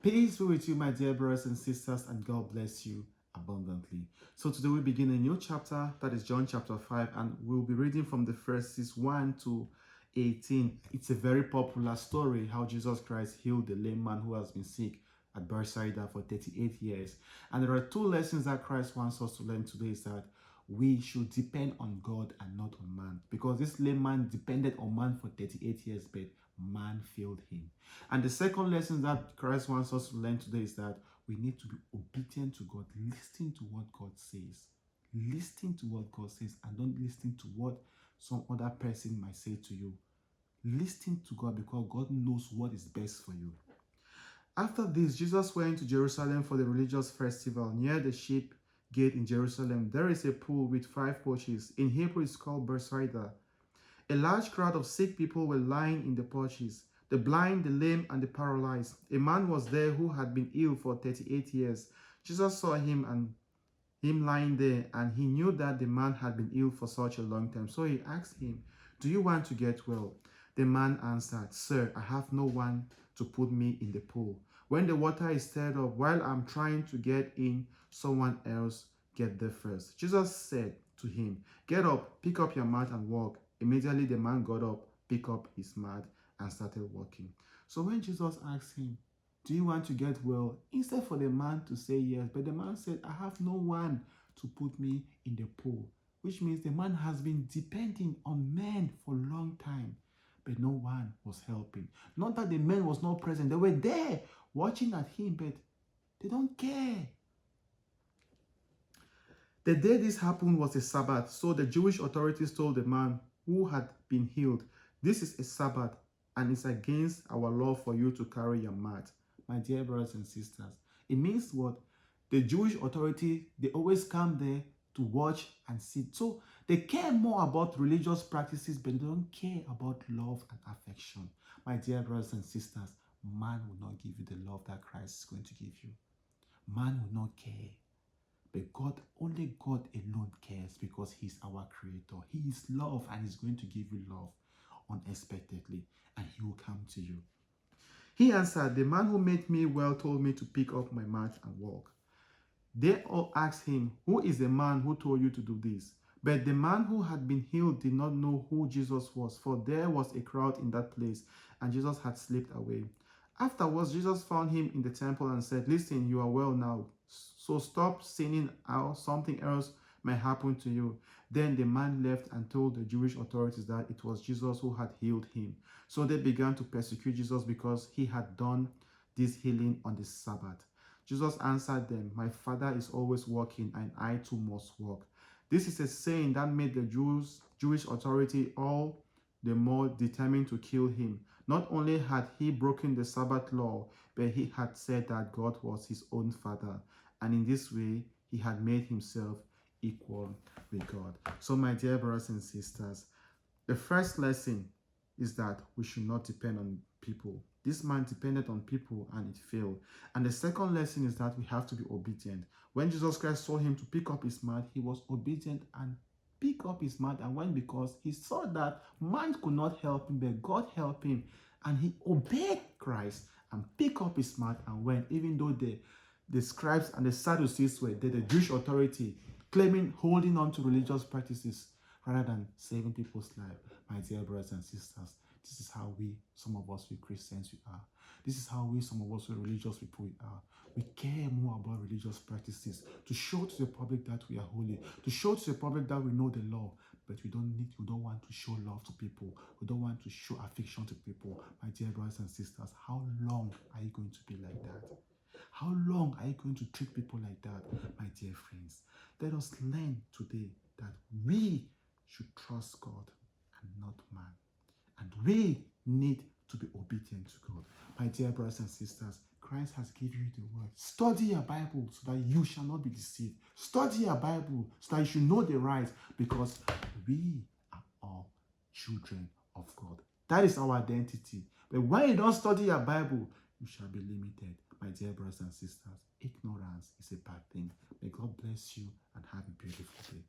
Peace be with you, my dear brothers and sisters, and God bless you abundantly. So today we begin a new chapter, that is John chapter 5, and we'll be reading from the verses 1 to 18. It's a very popular story how Jesus Christ healed the lame man who has been sick at Bethsaida for 38 years. And there are two lessons that Christ wants us to learn today, is that we should depend on God and not on man, because this lame man depended on man for 38 years, but man failed him. And the second lesson that Christ wants us to learn today is that we need to be obedient to God, listening to what God says. Listen to what God says and don't listen to what some other person might say to you. Listen to God, because God knows what is best for you. After this, Jesus went to Jerusalem for the religious festival. Near the sheep gate in Jerusalem, there is a pool with 5 porches. In Hebrew, it's called Bethsaida. A large crowd of sick people were lying in the porches, the blind, the lame, and the paralyzed. A man was there who had been ill for 38 years. Jesus saw him lying there, and he knew that the man had been ill for such a long time. So he asked him, "Do you want to get well?" The man answered, "Sir, I have no one to put me in the pool. When the water is stirred up, while I'm trying to get in, someone else get there first." Jesus said to him, "Get up, pick up your mat and walk." Immediately the man got up, picked up his mat, and started walking. So when Jesus asked him, "Do you want to get well?" instead for the man to say yes, but the man said, "I have no one to put me in the pool," which means the man has been depending on men for a long time, but no one was helping. Not that the men was not present. They were there watching at him, but they don't care. The day this happened was a Sabbath, so the Jewish authorities told the man who had been healed, "This is a Sabbath, and it's against our law for you to carry your mat." My dear brothers and sisters, it means what? The Jewish authority, they always come there to watch and see. So they care more about religious practices, but they don't care about love and affection. My dear brothers and sisters, man will not give you the love that Christ is going to give you. Man will not care. But God, only God alone cares, because He's our creator. He is love, and He's going to give you love unexpectedly, and He will come to you. He answered, "The man who made me well told me to pick up my mat and walk." They all asked him, "Who is the man who told you to do this?" But the man who had been healed did not know who Jesus was, for there was a crowd in that place, and Jesus had slipped away. Afterwards, Jesus found him in the temple and said, "Listen, you are well now, so stop sinning, or something else may happen to you." Then the man left and told the Jewish authorities that it was Jesus who had healed him. So they began to persecute Jesus because he had done this healing on the Sabbath. Jesus answered them, "My Father is always working, and I too must work." This is a saying that made the Jewish authority all the more determined to kill him. Not only had he broken the Sabbath law, but he had said that God was his own Father, and in this way he had made himself equal with God. So my dear brothers and sisters, the first lesson is that we should not depend on people. This man depended on people and it failed. And the second lesson is that we have to be obedient. When Jesus Christ told him to pick up his mat, he was obedient and picked up his mat and went, because he saw that man could not help him, but God helped him. And he obeyed Christ and picked up his mat and went, even though the scribes and the Sadducees were there, the Jewish authority, claiming, holding on to religious practices rather than saving people's lives. My dear brothers and sisters, this is how some of us, we Christians, we are. This is how some of us, we religious people, we are. We care more about religious practices to show to the public that we are holy, to show to the public that we know the law, but we don't want to show love to people. We don't want to show affection to people. My dear brothers and sisters, how long are you going to be like that? How long are you going to treat people like that? My dear friends, let us learn today that we should trust God and not man. And we need to be obedient to God. My dear brothers and sisters, Christ has given you the word. Study your Bible so that you shall not be deceived. Study your Bible so that you should know the right, because we are all children of God. That is our identity. But when you don't study your Bible, you shall be limited. My dear brothers and sisters, ignorance is a bad thing. May God bless you and have a beautiful day.